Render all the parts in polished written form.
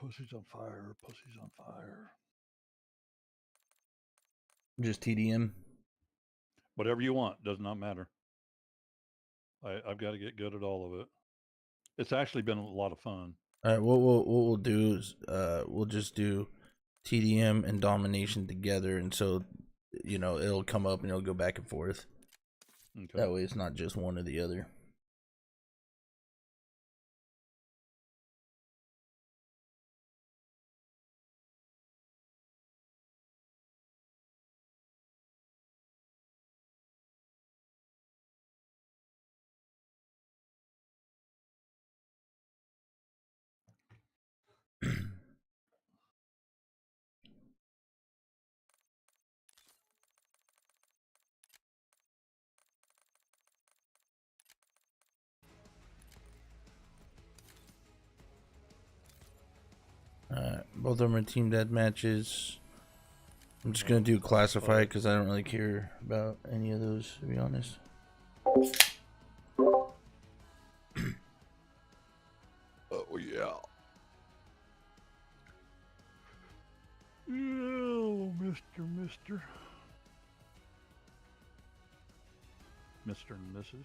Pussy's on fire. Pussy's on fire. Just TDM. Whatever you want. Does not matter. I've got to get good at all of it. It's actually been a lot of fun. All right. What we'll do is we'll just do TDM and domination together, and so it'll come up and it'll go back and forth. Okay. That way, it's not just one or the other. Both of them are team death matches. I'm just gonna do classified because I don't really care about any of those, to be honest. Oh yeah. Oh, Mr. and Mrs.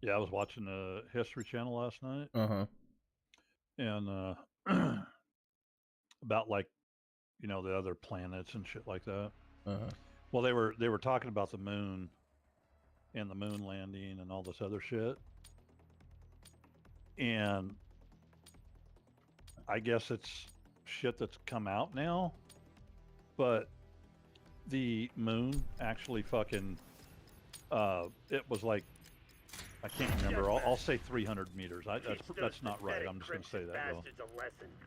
Yeah, I was watching the History Channel last night. And about the other planets and shit like that. Well, they were talking about the moon and the moon landing and all this other shit. And I guess it's shit that's come out now, but the moon actually fucking it was like, I can't remember. I'll say 300 meters. That's not right. I'm just going to say that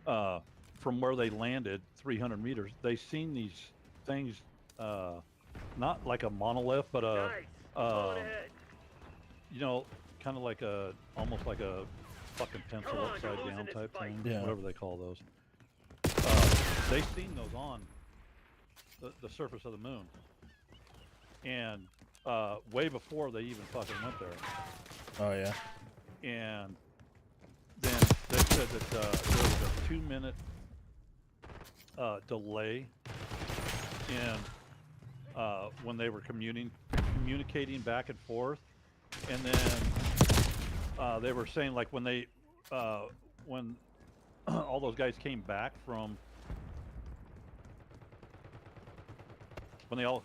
though. From where they landed, 300 meters, they seen these things, not like a monolith, but kind of like almost like a fucking pencil upside down type thing, whatever they call those. They seen those on the surface of the moon, and way before they even fucking went there. Oh yeah. And then they said that there was a 2-minute delay in when they were communicating back and forth, and then they were saying like when all those guys came back from when they all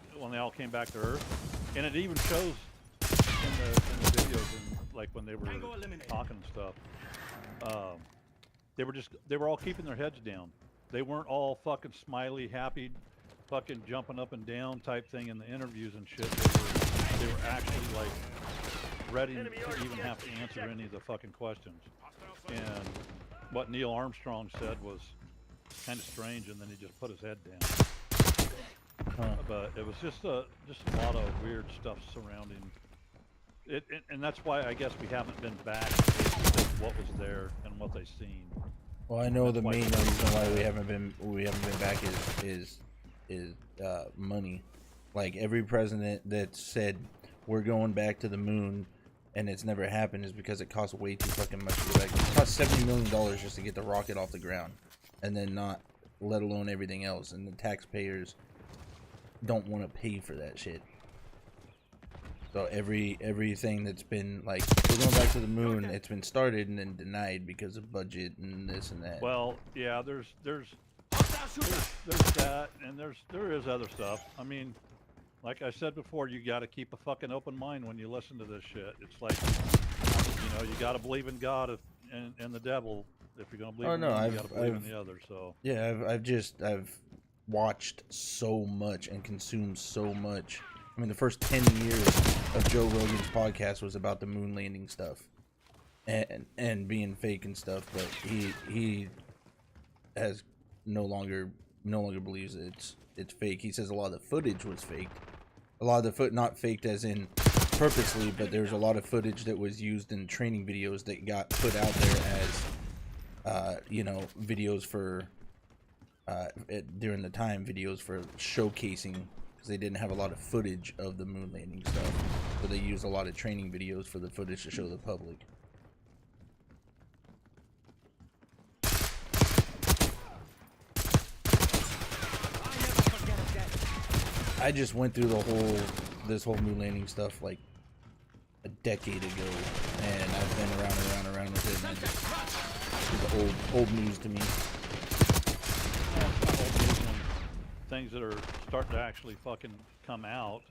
came back to Earth, and it even shows in the videos and like when they were talking and stuff, they were all keeping their heads down. They weren't all fucking smiley, happy, fucking jumping up and down type thing in the interviews and shit. They were actually like ready to even have to answer any of the fucking questions. And what Neil Armstrong said was kind of strange, and then he just put his head down. But it was just a lot of weird stuff surrounding it, and that's why I guess we haven't been back to what was there and what they've seen. Well, I know the main reason why we haven't been back is money. Like every president that said we're going back to the moon and it's never happened is because it costs way too fucking much to go back. It costs $70 million just to get the rocket off the ground, and then not let alone everything else. And the taxpayers don't want to pay for that shit. So everything that's been like, we're going back to the moon, it's been started and then denied because of budget and this and that. Well, yeah, there's that, and there is other stuff. I mean, like I said before, you got to keep a fucking open mind when you listen to this shit. It's like, you got to believe in God and the devil if you're gonna believe in one, you got to believe in the other. So yeah, I've watched so much and consumed so much. I mean, the first 10 years of Joe Rogan's podcast was about the moon landing stuff and being fake and stuff, but he has no longer believes it's fake. He says a lot of the footage was faked. A lot of the not faked as in purposely, but there's a lot of footage that was used in training videos that got put out there as, you know, videos for, during the time, videos for showcasing, because they didn't have a lot of footage of the moon landing stuff, but they used a lot of training videos for the footage to show the public. I just went through this whole moon landing stuff like a decade ago, and I've been around with it, and it's old news to me. Well, it's not old news when things that are starting to actually fucking come out,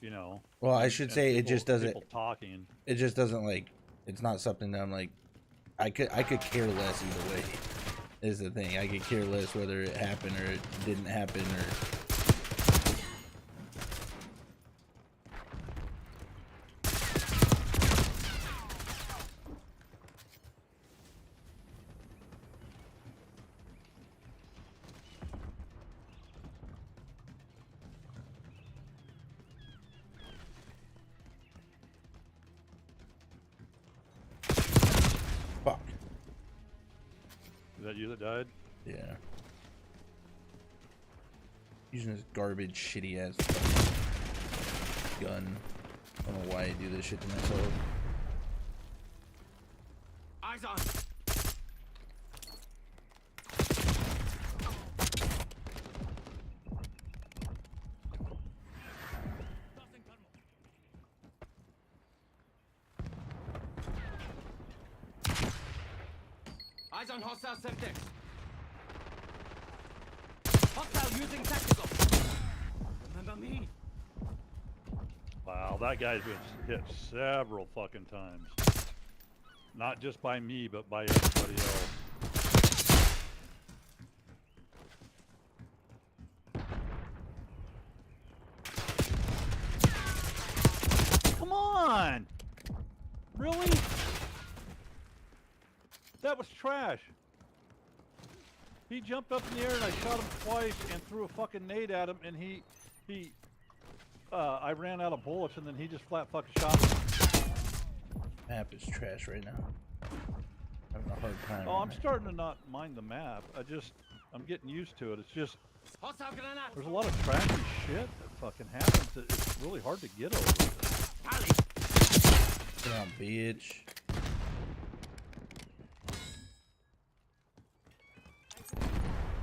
you know. Well, I should say people, it just doesn't. People talking. It just doesn't, like, it's not something that I'm like. I could care less either way. Is the thing. I could care less whether it happened or it didn't happen or. Fuck. Is that you that died? Yeah. Using this garbage, shitty ass gun. I don't know why I do this shit to myself. Eyes on. Eyes on hostile septics. Hostile using tactical. Remember me? Wow, that guy's been hit several fucking times. Not just by me, but by everybody else. Come on! Really? That was trash. He jumped up in the air and I shot him twice and threw a fucking nade at him, and I ran out of bullets, and then he just flat fucking shot me. Map is trash right now. Having a hard time. Oh, I'm starting to not mind the map. I'm getting used to it. It's just Hostile granate. there's a lot of trashy shit that fucking happens that it's really hard to get over. Pally. Get down, bitch.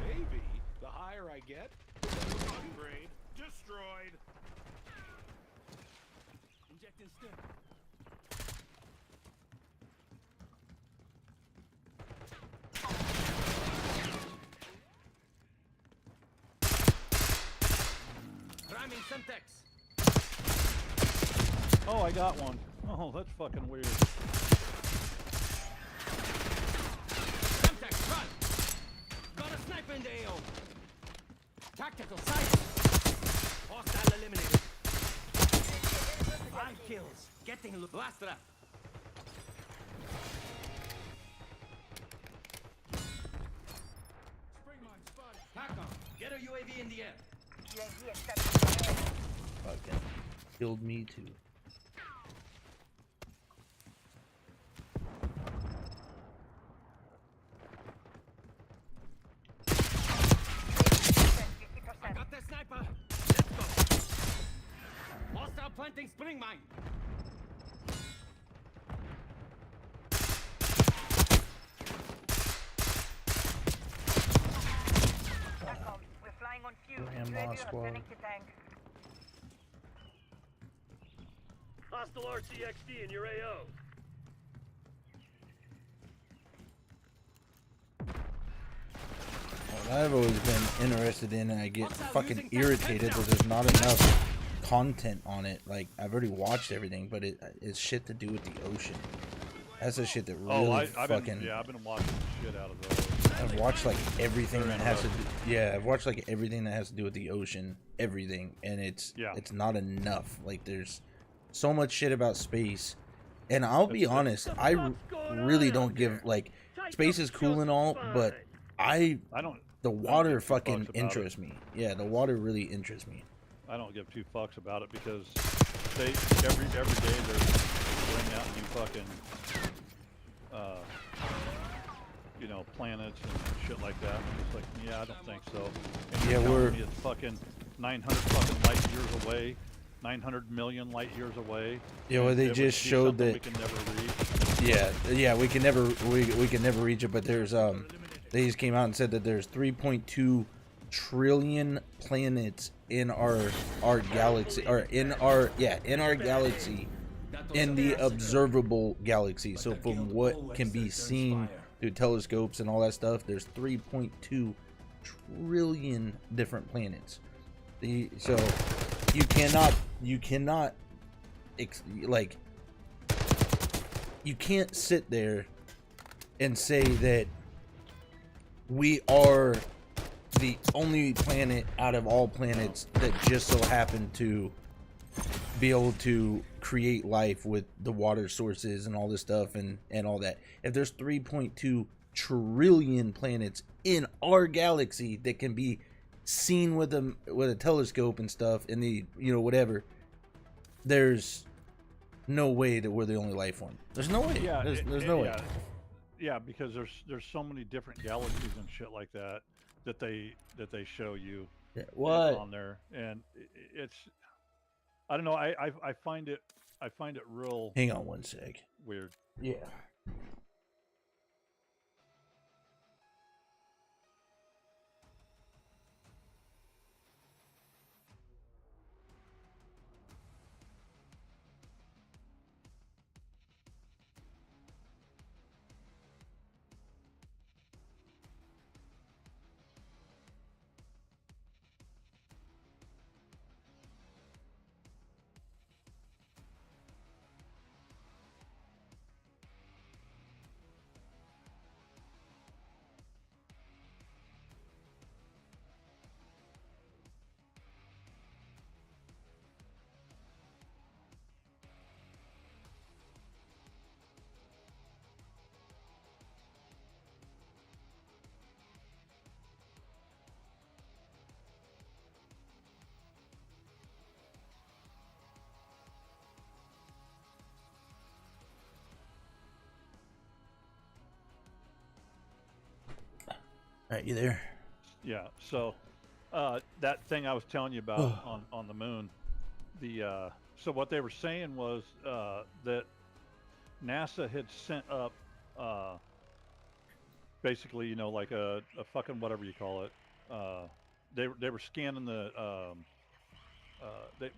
Maybe the higher I get, upgrade destroyed. Injecting stim. Ramming Semtex. Oh, I got one. Oh, that's fucking weird. Semtex, run! Got a sniper in the AO. Tactical sight. Hostile eliminated. 5 kills. Getting loot. Last rep. Springmine spotted. TACOM. Get a UAV in the air. Fucking killed me too. I got the sniper. Let's go. Hostile planting spring mine. We're flying on fuel. Damn, UAV lost squad. returning to tank. Hostile RCXD in your AO. What I've always been interested in, and I get fucking irritated that there's not enough content on it. Like, I've already watched everything, but it's shit to do with the ocean. That's the shit that really I've fucking. been watching the shit out of those. I've watched like everything that has to do. Yeah, I've watched like everything that has to do with the ocean, everything, and it's not enough. Like, there's so much shit about space, and I'll be honest, I really don't give like space is cool and all, but I don't. the I don't water give two fucking fucks about interests me. Yeah, the water really interests me. I don't give two fucks about it because they every day they're bringing out new fucking you know, planets and shit like that. And it's like, yeah, I don't think so. And Yeah, you're we're telling me it's fucking 900 fucking light years away, 900 million light years away. Yeah, well, they it just would be showed something that. we can never reach. Yeah, we can never we can never reach it. But there's they just came out and said that there's 3.2 trillion planets in our galaxy, or in our galaxy, in the observable galaxy. So from what can be seen through telescopes and all that stuff, there's 3.2 trillion different planets. So you cannot like, you can't sit there and say that we are the only planet out of all planets that just so happen to be able to create life with the water sources and all this stuff and all that. If there's 3.2 trillion planets in our galaxy that can be seen with a telescope and stuff, and the, you know, whatever, there's no way that we're the only life form. There's no way. Yeah, there's no way. Yeah, because there's so many different galaxies and shit like that that they show you What? on there, and it's, I don't know. I find it real Hang on one sec. weird. Yeah. All right, you there? Yeah. So that thing I was telling you about on the moon, the so what they were saying was that NASA had sent up basically, you know, like a fucking whatever you call it. They were scanning the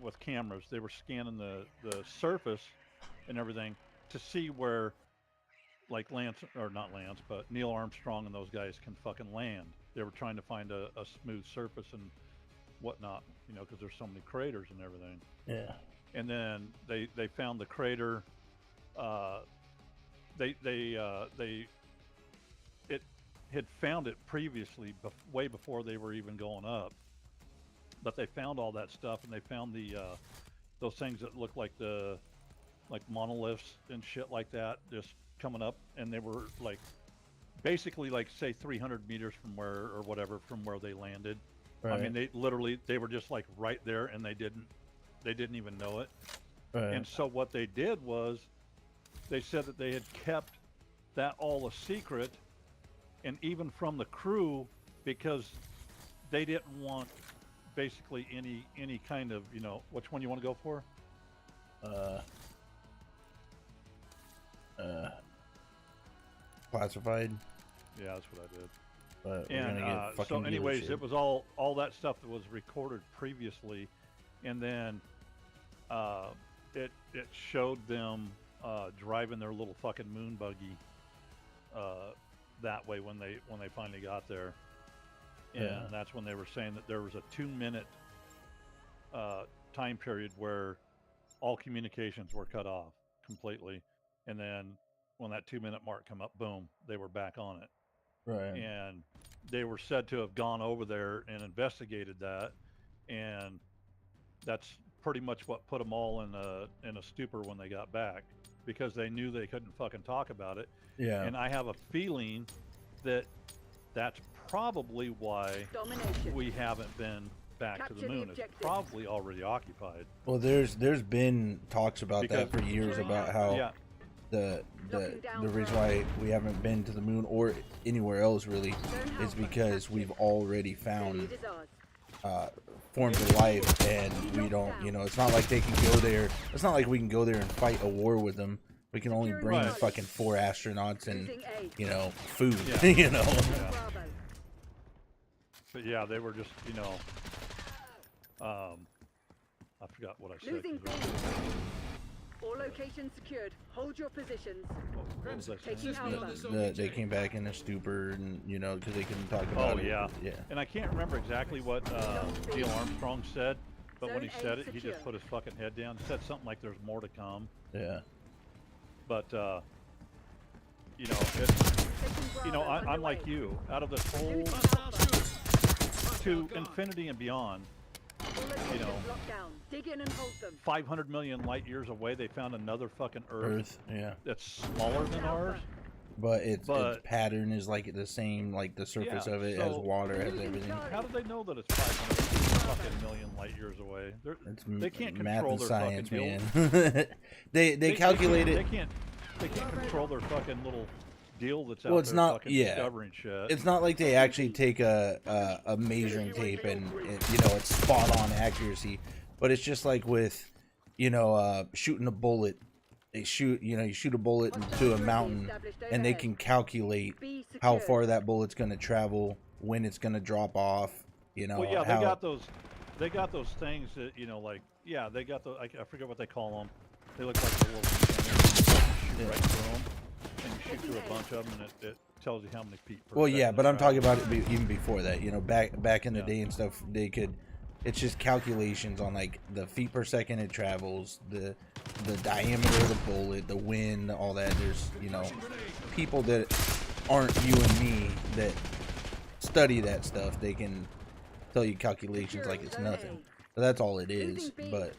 with cameras. They were scanning the surface and everything to see where, like, Lance, or not Lance, but Neil Armstrong and those guys can fucking land. They were trying to find a smooth surface and whatnot, you know, because there's so many craters and everything. Yeah. And then they found the crater. It had found it previously, way before they were even going up. But they found all that stuff, and they found the those things that look like monoliths and shit like that, just coming up, and they were like basically, like, say 300 meters from where, or whatever, from where they landed. Right. I mean, they were just like right there, and they didn't even know it. Right. And so what they did was they said that they had kept that all a secret, and even from the crew, because they didn't want basically any kind of, you know, which one you want to go for? Classified. Yeah, that's what I did. But and so anyways, it was all that stuff that was recorded previously, and then it showed them driving their little fucking moon buggy that way when they finally got there. And that's when they were saying that there was a 2-minute time period where all communications were cut off completely, and then when that 2-minute mark come up, boom, they were back on it. Right. And they were said to have gone over there and investigated that, and that's pretty much what put them all in a stupor when they got back, because they knew they couldn't fucking talk about it. Yeah. And I have a feeling that that's probably why we haven't been back to the Capture the moon is objective. probably already occupied. Well, there's been talks about that for years about how Yeah, the reason why we haven't been to the moon or anywhere else really is because we've already found Lead is ours. forms of life, and we don't, you know, it's not like they can go there. It's not like we can go there and fight a war with them. We can only bring Right. fucking 4 astronauts and, Losing A. you know, food. Yeah. You know. yeah. Bravo. But yeah, they were just, you know, I forgot what I said. Losing 'cause B. All locations secured. Hold your positions. what was I saying? Taking Alpha. They came back in a stupor, and you know, because they couldn't talk about Oh it. yeah, Yeah. And I can't remember exactly what Neil Armstrong said, but when he Zone A said it, he secure. just put his fucking head down. Said something like, "There's more to come." Yeah. But you know, Taking you know, Bravo I'm like underway. you. Out of this whole Losing Alpha. to infinity and beyond, All locations you know, locked down. Dig in and hold them. 500 million light years away, they found another fucking Earth, Yeah. that's smaller than ours. But its But- pattern is like the same, like the surface Yeah, of it has so- water, has everything. How do they know that it's 500 fucking million light years away? It's They can't math control and their science, fucking man. they calculate it. They can't control their fucking little deal that's out Well, it's there not- fucking yeah. discovering shit. It's not like they actually take a measuring tape and it, you know, it's spot on accuracy, but it's just like with, you know, shooting a bullet. They shoot, you know, you shoot a bullet into a mountain, and they can calculate B how secured. far that bullet's going to travel, when it's going to drop off. You know, Well, yeah, how, they got those things that, you know, like, yeah, they got the, I forget what they call them. They look like the little antennas. You shoot Yeah. right through them, and you shoot through a bunch of them, and it tells you how many feet per Well, yeah, second but they I'm talking travel. about it even before that. You know, back in the Yeah. day and stuff, they could. It's just calculations on like the feet per second it travels, the diameter of the bullet, the wind, all that. There's, you know, people that aren't you and me that study that stuff. They can tell you calculations like it's nothing. But that's all it is. But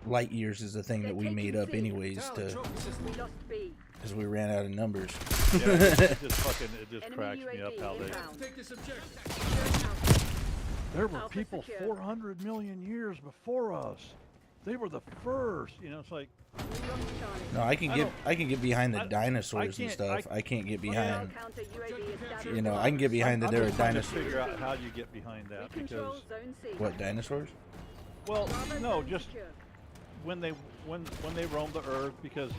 light years is the thing that we made up anyways We to, lost B. because we ran out of numbers. Yeah, it just Enemy cracks me up UAV how they. inbound. Take this objective. Securing Alpha. There were Alpha people secure. 400 million years before us. They were the first. You know, it's like, We lost Charlie. No, I can get behind the I dinosaurs and can't- stuff. I can't get Hostile behind. counter UAV established. You know, I can get behind that I'm there are just trying to dinosaurs. figure out how you get behind We that control because, zone C. What, dinosaurs? well, Bravo no, zone just secure. when they roam the earth, because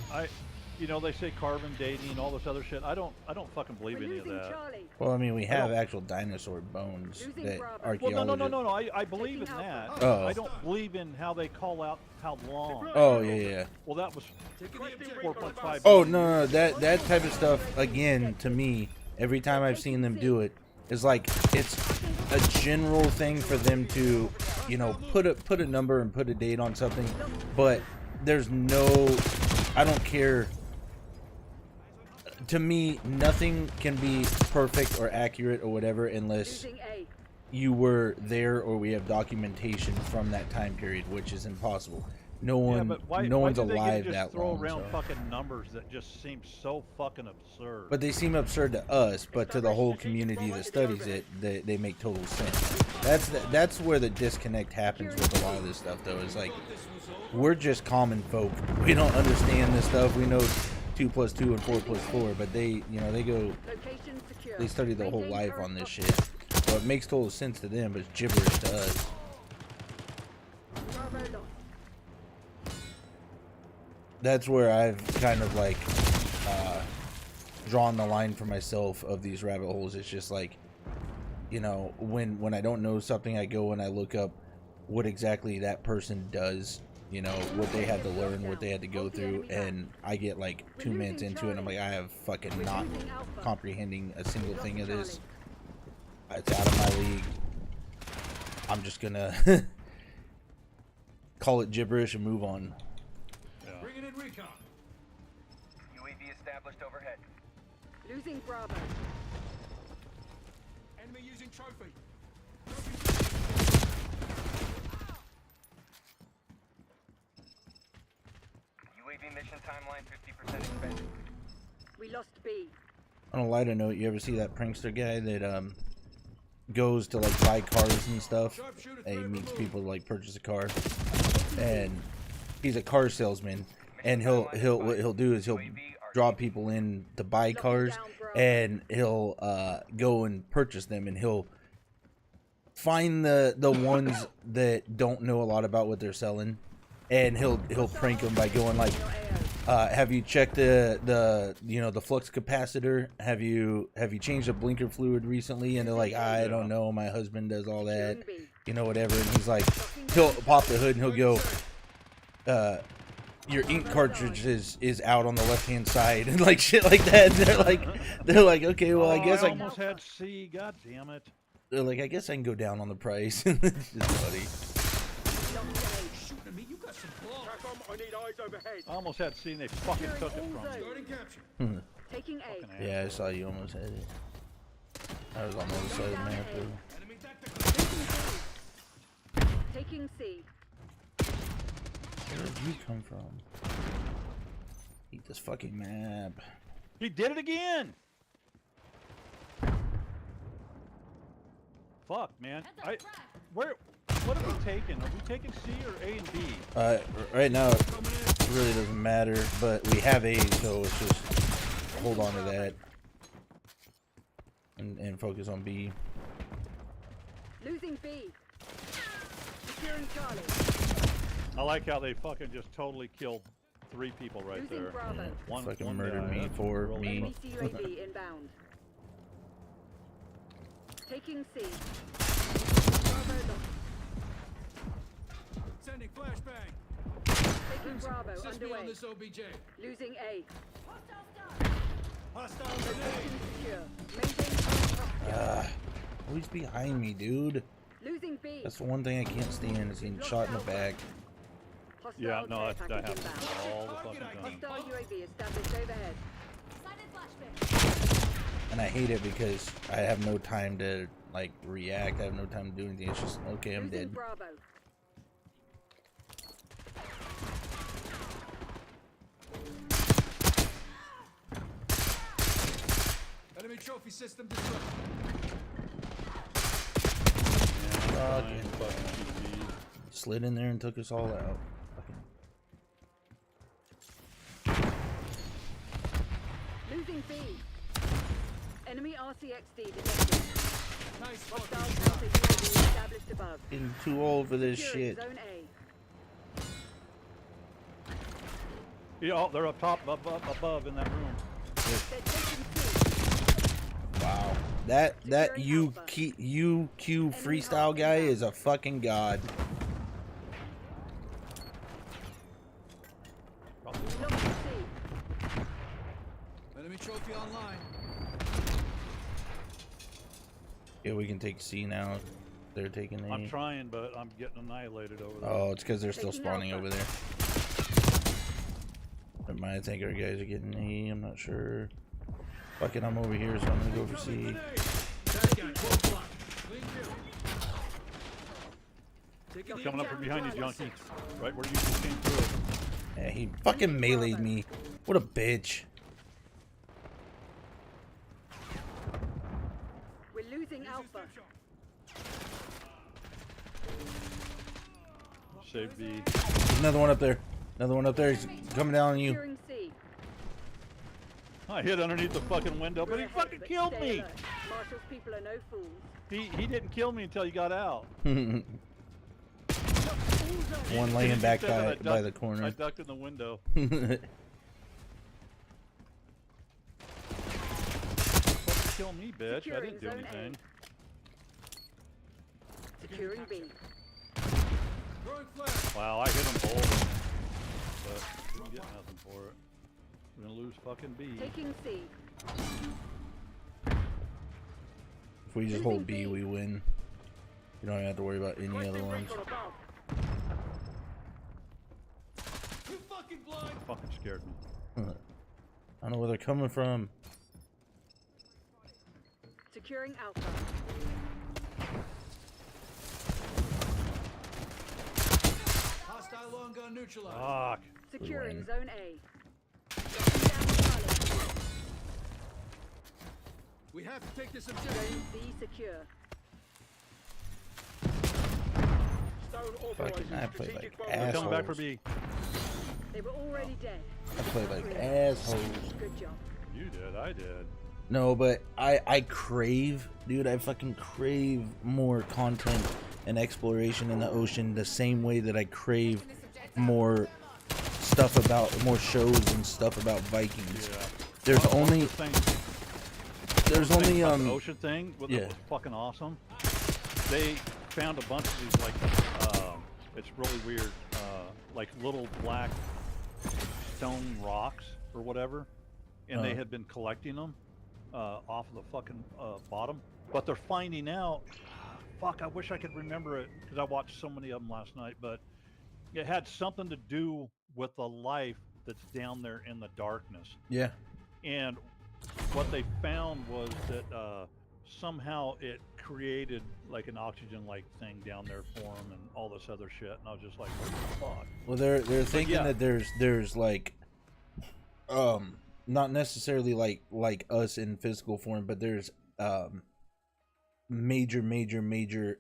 you know, they say carbon dating and all this other shit. I don't fucking believe We're any of losing that. Charlie. Well, I mean, we have don't- actual dinosaur bones Losing that Bravo. Well, archaeologists. no. I believe in Taking that. Alpha. Oh. I don't believe in how they call out how long. Oh yeah. Well, that was Taking the objective. 4.5. Oh no, that type of stuff again to me. Every time I've seen them do it, is like it's a general thing for them to, you know, put a number and put a date on something, but there's no, I don't care. To me, nothing can be perfect or accurate or whatever unless Losing A. you were there or we have documentation from that time period, which is impossible. No Yeah, one, but why, no why one's do they alive just that throw long. around so. fucking numbers that just seem so fucking absurd? But they seem absurd to us, but to the whole community that studies it, they make total sense. That's where the disconnect happens with a lot of this stuff, though. Is like we're just common folk. We don't understand this stuff. We know 2 + 2 and 4 + 4, but they, you know, they go, Location secure. they study the whole Maintain life current on this posture. shit. So it makes total sense to them, but it's gibberish to us. Bravo lost. That's where I've kind of like drawn the line for myself of these rabbit holes. It's just like, you know, when I don't know something, I go and I look up what exactly that person does, you know, what they had to learn, what they had to go through, and I get like 2 minutes into it and I'm like, I have fucking not Losing Alpha. comprehending a single thing of this. Charlie. It's out of my league. I'm just gonna call it gibberish and move on. Bringing in recon. UAV established overhead. Losing Bravo. Enemy using trophy. UAV mission timeline 50% expended. We lost B. On a lighter note, you ever see that prankster guy that goes to like buy cars and stuff, and he meets people to like purchase a car, and he's a car salesman, and what he'll do is he'll draw people in to buy cars, and he'll go and purchase them, and he'll find the ones that don't know a lot about what they're selling, and he'll prank them by going like, have you checked the flux capacitor? Have you changed the blinker fluid recently? And they're like, I don't know, my husband does all that, whatever. And he's like, he'll pop the hood and he'll go, your ink cartridge is out on the left hand side, and like shit like that. And they're like, okay, well, I guess I I almost had C. God damn it. They're like, I guess I can go down on the price. It's just funny. Shooting at me, you got some balls. I need eyes overhead. I almost had C and they fucking took it from me. Starting capture. Taking A. Fucking Yeah, I saw you almost had it. I was on the other side of the map, too. Enemy tactical. Taking C. Where did you come from? Eat this fucking map. He did it again. Fuck, man. What are we taking? Are we taking C or A and B? Right now it really doesn't matter, but we have A, so it's just hold on to that and focus on B. Losing B. Securing Charlie. I like how they fucking just totally killed 3 people right Losing there. Bravo. One Fucking murdered guy. me That's for real me. Enemy CUAV inbound. Taking C. Bravo lost. Sending flashbang. Taking Bravo Assist me on underway. this OBJ. Losing A. Hostile Location grenade. secure. Maintain current posture. Always behind me, dude. Losing B. That's the one thing I can't stand is getting shot in the back. Hostile Yeah, no, care that package happens inbound. all the fucking time. Hostile UAV established overhead. And I hate it because I have no time to like react. I have no time to do anything. It's just okay, I'm Losing dead. Bravo. Enemy trophy system destroyed. Fucking GG. Slid in there and took us all out. Losing B. Enemy RCXD detected. Nice Hostile fucking counter UAV established above. Getting too old for this Securing shit. Zone A. Yeah, oh, they're up top, above in that room. They're taking C. Wow. That Securing UQ freestyle guy is a fucking god. Losing C. Enemy trophy online. Yeah, we can take C now. They're taking A. I'm trying, but I'm getting annihilated over there. Oh, it's because they're still Taking spawning Alpha. over there. Never mind, I think our guys are getting A. I'm not sure. Fuck it, I'm over here, so I'm gonna go for C. Grenade. That guy, 12 block. Clean kill. Taking the Coming up attack. from behind you, junkie. Right where you just came through. Yeah, he fucking meleeed me. What a bitch. We're losing Alpha. Save B. There's another one up there. Another one up there. He's coming down on you. Securing C. I hit underneath the fucking window, but he We're ahead, fucking but killed stay me. alert. Marshall's people are no fools. He didn't kill me until he got out. One laying back He said that by I the ducked- corner. I ducked in the window. Fucking kill me, bitch. I Securing didn't do zone A. anything. Securing B. Throwing flash. Wow, I hit them both. But didn't get nothing for it. We're gonna lose fucking B. Taking C. If we just hold B, we win. You don't have to worry about any other ones. From above. You fucking blind. Fucking scared me. I don't know where they're coming from. Securing Alpha. Hostile long gun neutralized. Fuck. Securing win. Zone A. Locking down Charlie. We have to take this objective. Zone B secure. Zone Fucking, authorizing I play strategic like bomb. They're coming back for assholes. B. They were already dead. I play like assholes. Good job. You did. I did. No, but I crave, dude, I fucking crave more content and exploration in the ocean the same way that I crave more stuff about, more shows and stuff about Vikings. Yeah. There's One of only, the things- there's one of the only, things about the ocean thing that yeah. was fucking awesome. They found a bunch of these like, it's really weird, like little black stone rocks or whatever, and they had been collecting them off of the fucking bottom. But they're finding out, fuck, I wish I could remember it because I watched so many of them last night, but it had something to do with the life that's down there in the darkness. Yeah. And what they found was that somehow it created like an oxygen-like thing down there for them and all this other shit. And I was just like, what the fuck? Well, they're thinking yeah. that there's like, not necessarily like us in physical form, but there's major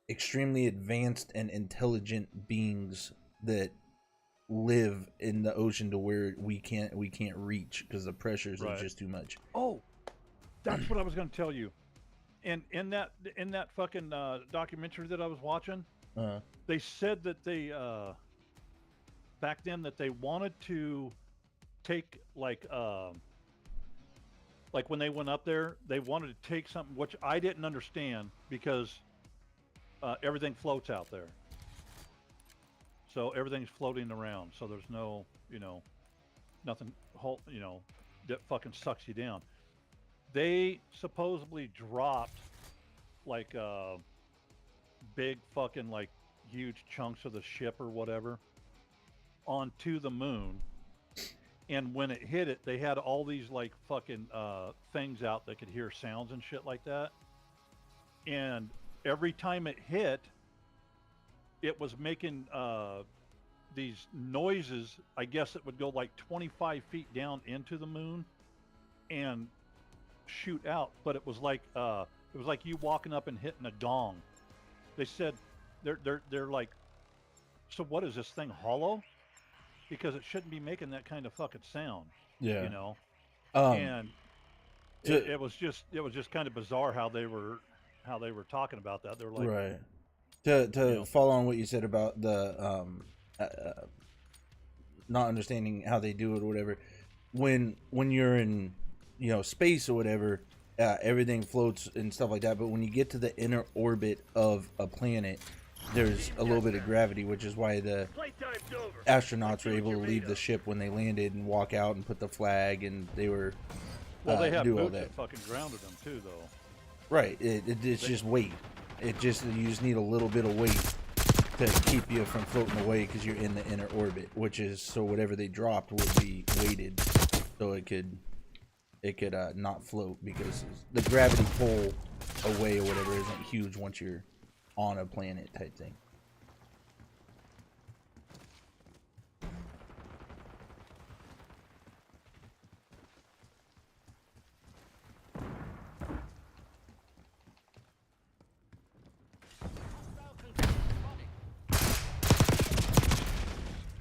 extremely advanced and intelligent beings that live in the ocean to where we can't reach because the pressures are Right. just too much. Oh, that's what I was going to tell you. And in that fucking documentary that I was watching, they said that they back then that they wanted to take like when they went up there, they wanted to take something which I didn't understand because everything floats out there. So everything's floating around. So there's no, nothing, that fucking sucks you down. They supposedly dropped like big fucking like huge chunks of the ship or whatever onto the moon. And when it hit it, they had all these like fucking things out that could hear sounds and shit like that. And every time it hit, it was making these noises. I guess it would go like 25 feet down into the moon and shoot out. But it was like you walking up and hitting a gong. They said they're like, so what is this thing, hollow? Because it shouldn't be making that kind of fucking sound. Yeah. And it was just kind of bizarre how they were talking about that. They were like, right. To follow on what you said about the not understanding how they do it or whatever, when you're in space or whatever, everything floats and stuff like that, but when you get to the inner orbit of a planet, there's a little bit of gravity, which is why the astronauts were able to leave the ship when they landed and walk out and put the flag, and they were they have do all boots that. that fucking grounded them too, though. Right. It's just weight. You just need a little bit of weight to keep you from floating away because you're in the inner orbit, which is so whatever they dropped would be weighted so it could not float, because the gravity pull away or whatever isn't huge once you're on a planet type thing.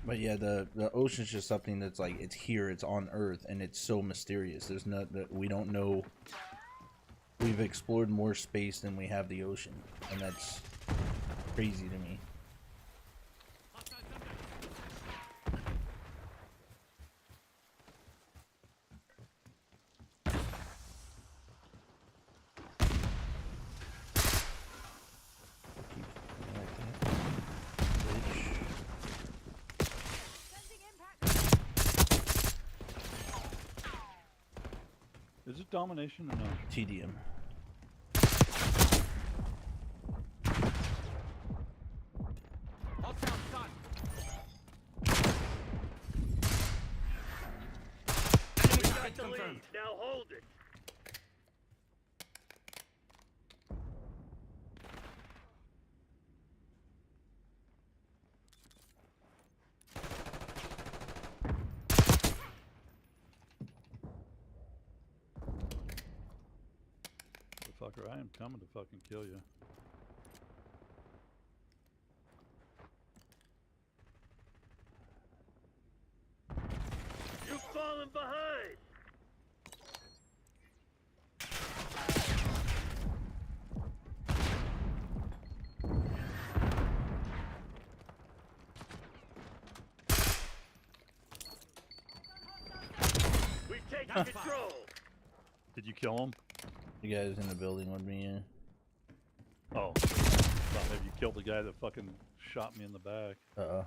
But yeah, the ocean's just something that's like, it's here, it's on Earth, and it's so mysterious. There's no, that we don't know. We've explored more space than we have the ocean, and that's crazy to me. Is it domination or no? Tdm. Hostile shot. We got the lead. Confirmed. Now hold it. Fucker, I am coming to fucking kill you. falling behind. We've taken control. Did you kill him? The guy's in the building with me. Yeah. Oh. Thought maybe you killed the guy that fucking shot me in the back. Damn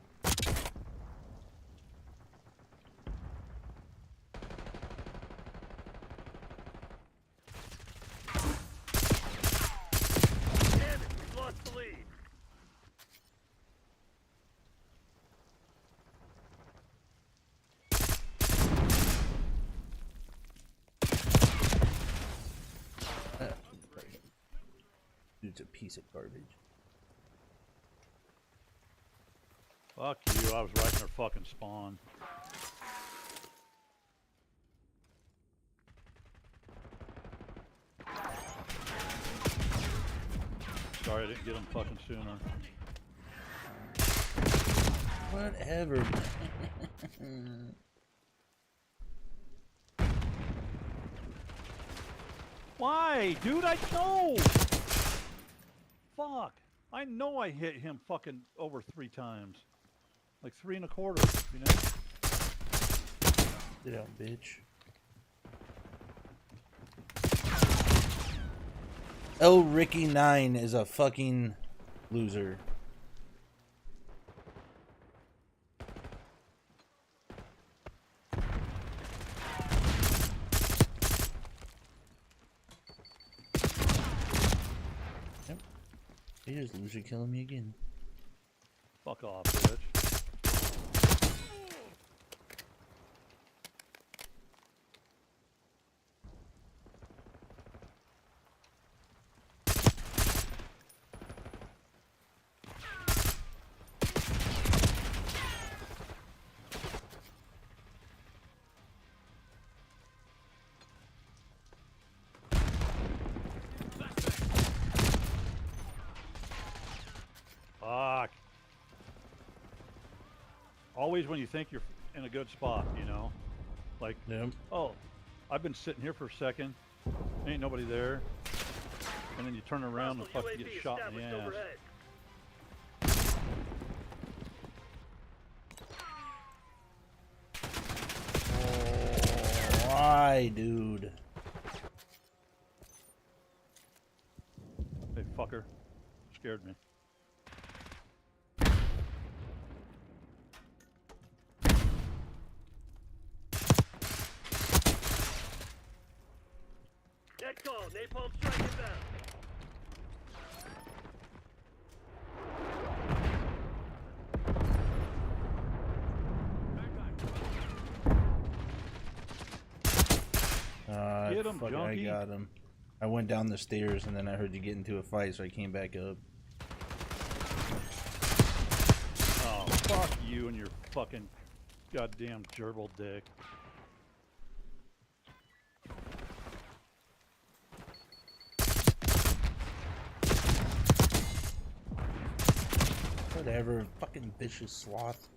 it, we've lost the lead. Dude's a piece of garbage. Fuck you, I was right in their fucking spawn. Sorry I didn't get him fucking sooner. Whatever. Why? Dude, I know! Fuck. I know I hit him fucking over 3 times. Like 3 1/4, you know? Sit down, bitch. El Ricky 9 is a fucking loser. Yep. Here's loser killing me again. Fuck off, bitch. Fuck. Always when you think you're in a good spot, you know? Like, Yep. oh, I've been sitting here for a second, ain't nobody there, and then you turn around and Hostile fucking get UAV shot in the established ass. overhead. Why, dude? Hey, fucker. Scared me. Net call, napalm strike inbound. Get him, Fuck, I junkie. got him. I went down the stairs and then I heard you get into a fight, so I came back up. Oh, fuck you and your fucking goddamn gerbil dick. Whatever, fucking vicious sloth.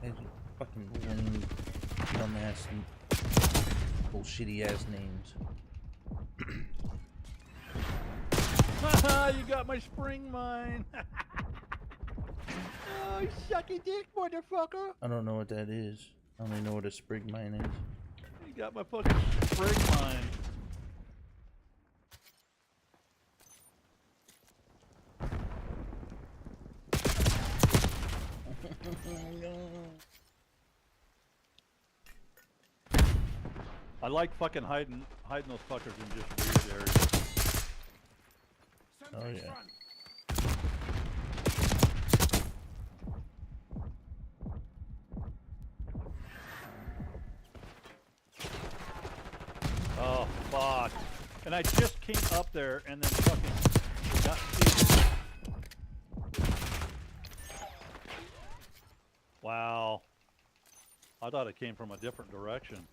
And fucking lame, dumbass, and bullshitty ass names. Haha, you got my spring mine. Oh, you sucky dick, motherfucker. I don't know what that is. I only know what a sprig mine is. You got my fucking spring mine. I like fucking hiding those fuckers in just weird areas. Oh yeah. Oh fuck! And I just came up there and then fucking got seated. Wow. I thought it came from a different direction.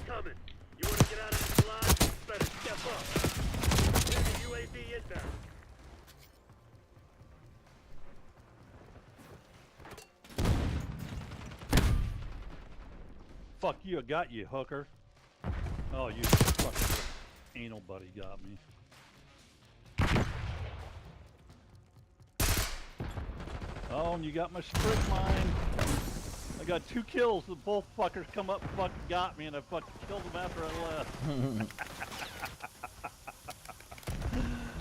coming. You want to get out of this lodge? Better step up. Enemy UAV inbound. Fuck you, I got you, hooker. Oh, you fucking anal buddy got me. Oh, and you got my sprit mine. I got 2 kills. The both fuckers come up and fucking got me, and I fucking killed them after I left.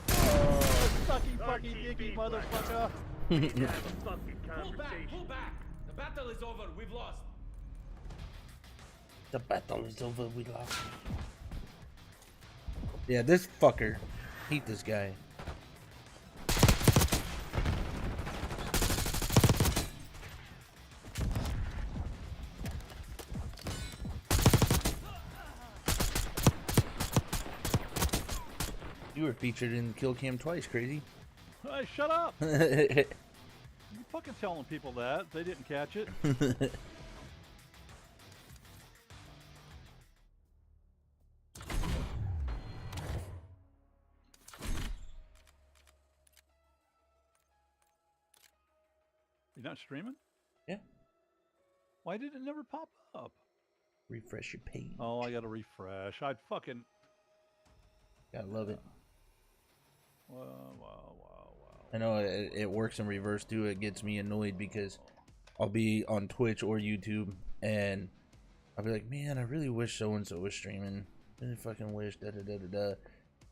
Oh, sucky fucking dicky motherfucker. Have a fucking Pull back, conversation. pull back. The battle is over. We've lost. The battle is over. We lost. Yeah, this fucker. Hate this guy. You were featured in Kill Cam twice, crazy. Hey, shut up. You fucking telling people that. They didn't catch it. You're not streaming? Yeah. Why did it never pop up? Refresh your page. Oh, I gotta refresh. I'd fucking... Gotta love it. Wow. I know it works in reverse too. It gets me annoyed because I'll be on Twitch or YouTube and I'll be like, man, I really wish so and so was streaming. I fucking wish da da da da da.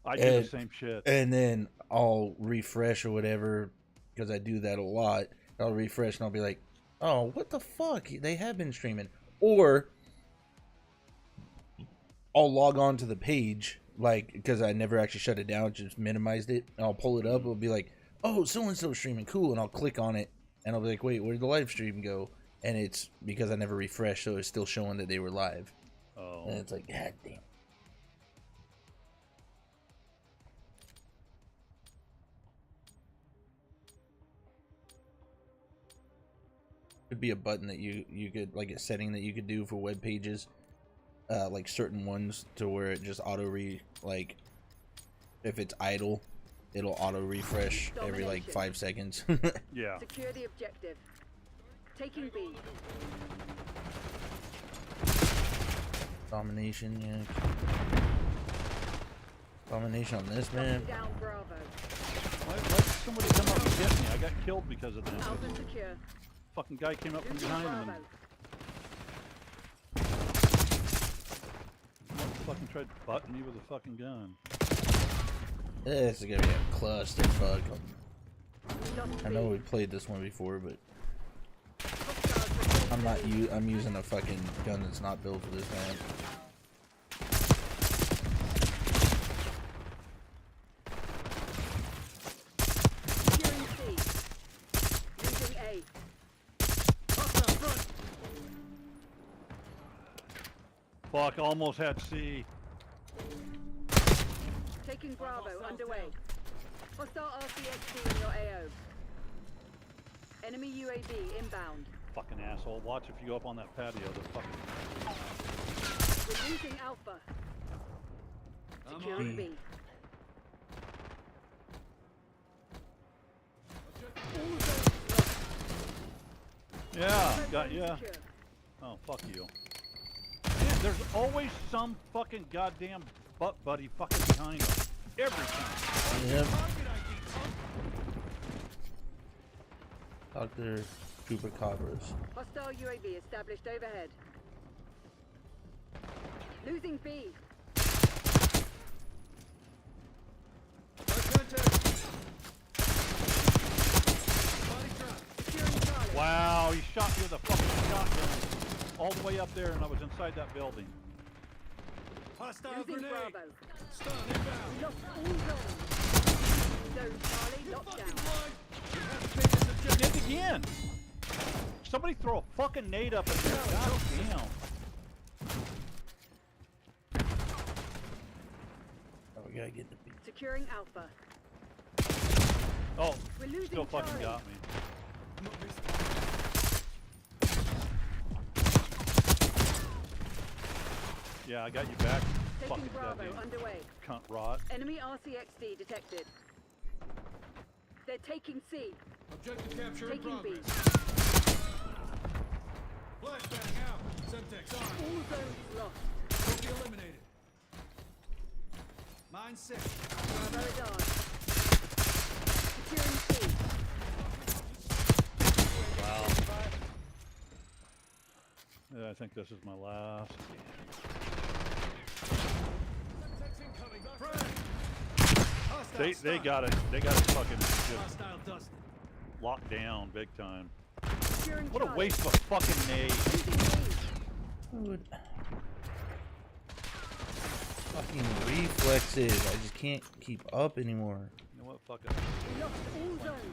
I do the same shit. And then I'll refresh or whatever because I do that a lot. I'll refresh and I'll be like, oh, what the fuck? They have been streaming. Or I'll log on to the page, like, because I never actually shut it down, just minimized it. And I'll pull it up. It'll be like, oh, so-and-so streaming. Cool. And I'll click on it. And I'll be like, wait, where did the live stream go? And it's because I never refreshed, so it's still showing that they were live. Oh. And it's like, god damn. Could be a button that you could, like a setting that you could do for web pages, like certain ones, to where it just like if it's idle, it'll auto refresh every like 5 seconds. Yeah. Secure the objective. Taking B. Domination, yeah. Domination on this, man. Down Bravo. Why did somebody come up and hit me? I got killed because of that. Alpha secure. Fucking guy came up from Losing behind him Bravo. and fucking tried to butt me with a fucking gun. This is gonna be a clusterfuck. Lost I know B. we played this one before, but Hostiles I'm not returning to I'm using a fucking gun that's not built for this man. Securing C. Losing A. Fuck, almost had C. Taking Bravo underway. Hostile RCXD in your AO. Enemy UAV inbound. Fucking asshole. Watch if you go up on that patio. The fucking... We're losing Alpha. Securing B. Yeah, got ya. Secure. Oh, fuck you. Man, there's always some fucking goddamn butt buddy fucking behind us. Every time. Yep. Dr. Chupacabras. Hostile UAV established overhead. Losing B. Securing Charlie. Wow, he shot me with a fucking shotgun all the way up there, and I was inside that building. Losing Bravo. We lost all zones. Zone Charlie locked down. He did it again. Somebody throw a fucking nade up in there. God damn. Oh, we gotta get the beat. Securing Alpha. Oh, We're losing still fucking Charlie. got me. Yeah, I got you back. Taking Fucking Bravo goddamn underway. cunt rot. Enemy RCXD detected. They're taking C. Objective capture in Taking B. progress. Flashbang out. Semtex on. All zones lost. Trophy eliminated. Mine set. Bravo is on. Securing C. Wow. Yeah, I think this is my last. They got it. They got it fucking just Hostile dusted. locked down big time. Securing What a Charlie. waste of a fucking nade. Losing B. Dude. Fucking reflexes. I just can't keep up anymore. You know what? Fuck it. We lost all zones.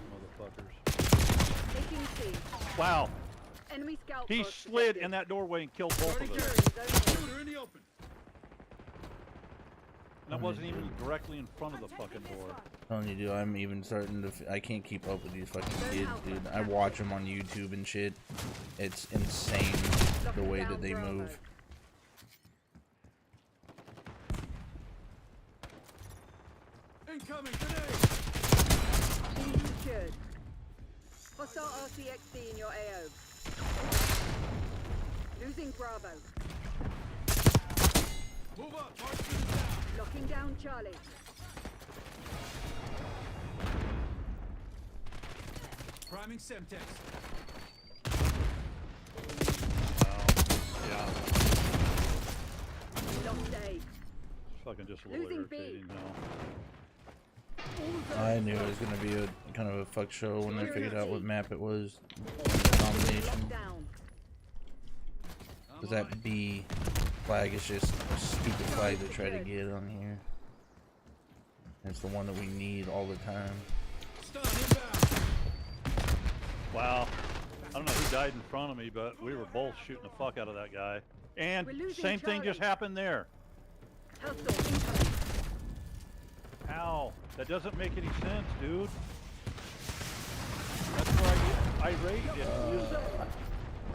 Motherfuckers. Taking C. Wow. Enemy scout He post slid detected. in that doorway and killed both of us. Securing zone A. Shooter in the open. And I wasn't even directly in front of the fucking door. Telling you, dude, I'm even starting to. I can't keep up with these fucking kids, dude. I watch them on YouTube and shit. It's insane the way that they move. Incoming grenade. B secured. Hostile RCXD in your AO. Losing Bravo. Move up. Mark shooter down. Locking down Charlie. Priming Semtex. Yeah. Lost A. It's fucking just a little Losing B. irritating now. I knew it was gonna be a kind of a fuck show when I figured out what map it was. Locked Combination. down. Cause that B flag is just a stupid flag to try to get on here. It's the one that we need all the time. Stun inbound. Wow. I don't know who died in front of me, but we were both shooting the fuck out of that guy. And We're losing same thing just Charlie. happened there. Hellstorm incoming. Ow. That doesn't make any sense, dude. That's where I get irate.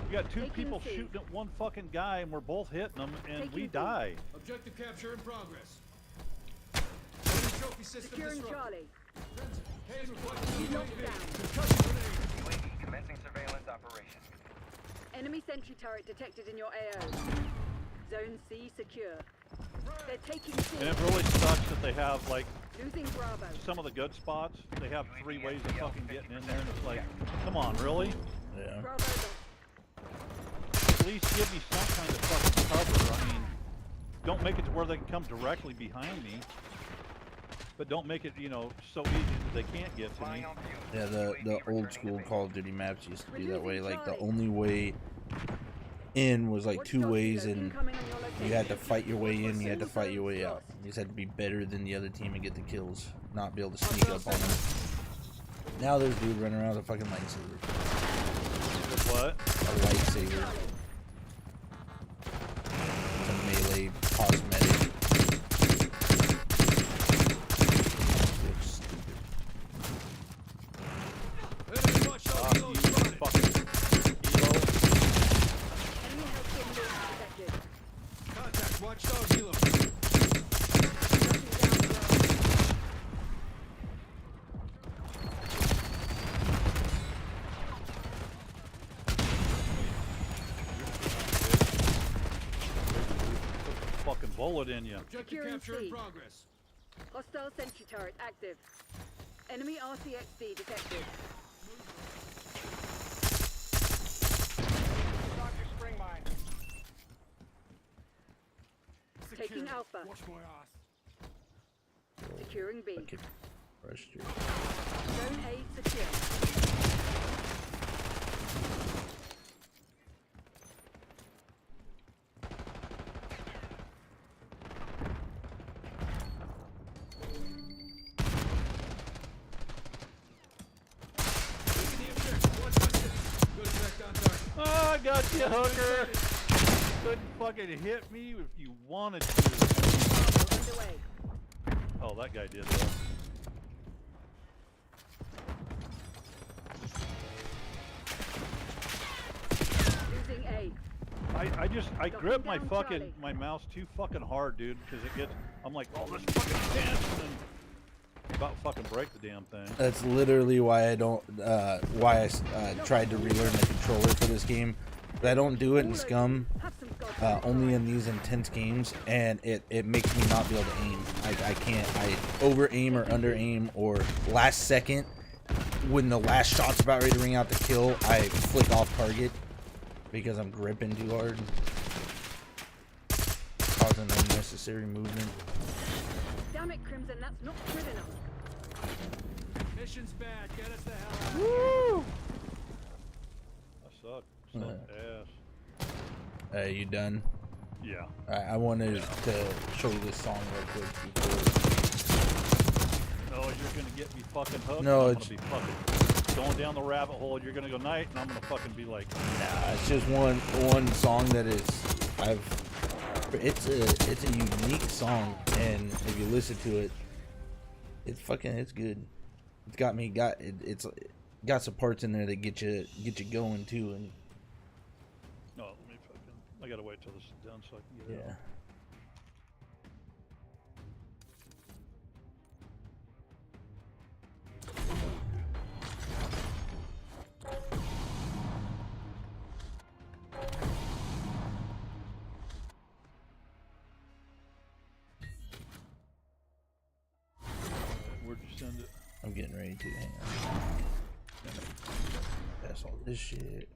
You got two Taking people C. shooting at one fucking guy and we're both hitting them and we Taking B. die. Objective capture in progress. Enemy trophy system Securing disrupted. Charlie. Haze requesting Locked UAV. down. Concussion grenade. UAV commencing surveillance operation. Enemy sentry turret detected in your AO. Zone C secure. They're taking C. And it really sucks that they have like Losing Bravo. some of the good spots. They have 3 ways of fucking getting in there and it's like, come on, really? Yeah. Bravo lost. At least give me some kind of fucking cover. I mean, don't make it to where they can come directly behind me. But don't make it, you know, so easy that they can't get to me. Flying on view. Yeah, the UAV old returning to school base. Call of Duty maps used to be We're that way. losing Like the Charlie. only way in was like 2 ways, and Incoming on your location. you had to fight your way in, you had to fight your way out. You just had to be better than the other team and get the kills, not be able to sneak up on them. Now there's dude running around with a fucking lightsaber. With what? A lightsaber. It's a melee cosmetic. Looks stupid. Enemy watchdog You helo spotted. fucking elo. Enemy Hellstorm being detected. Contact watchdog helo. Shutting down Bravo. Fucking bullet in you. Objective Securing capture in C. progress. Hostile sentry turret active. Enemy RCXD detected. Dr. Spring Mine. Taking Alpha. Watch my ass. Securing B. Fucking rushed you. Zone A secure. Taking the objective. Watch my six. Good effect on target. Oh, I got you, hooker. Couldn't fucking hit me if you wanted to. Bravo underway. Oh, that guy did that. Losing A. I I grip my fucking my mouse too fucking hard, dude, because it gets. I'm like, oh, this fucking tense, and then about fucking break the damn thing. That's literally why I don't. Why I tried to relearn the controller for this game. But I don't do it in Scum. Only in these intense games, and it makes me not be able to aim. I can't. I over aim or under aim or last second when the last shot's about ready to ring out the kill, I flick off target because I'm gripping too hard, causing unnecessary movement. Damn it, Crimson, that's not good enough. Mission's bad. Get us the hell out of here. I suck. Ass. You done? Yeah. I wanted to show you this song real quick before. No, you're gonna get me fucking hooked. No, I'm it's gonna be fucking going down the rabbit hole. You're gonna go night, and I'm gonna fucking be like, nah. It's just one song that is it's a unique song, and if you listen to it, it's good. It's got some parts in there that get you going too, and no, let me fucking. I gotta wait till this is done so I can get it. yeah. Where'd you send it? I'm getting ready to. Hang on. That's all this shit.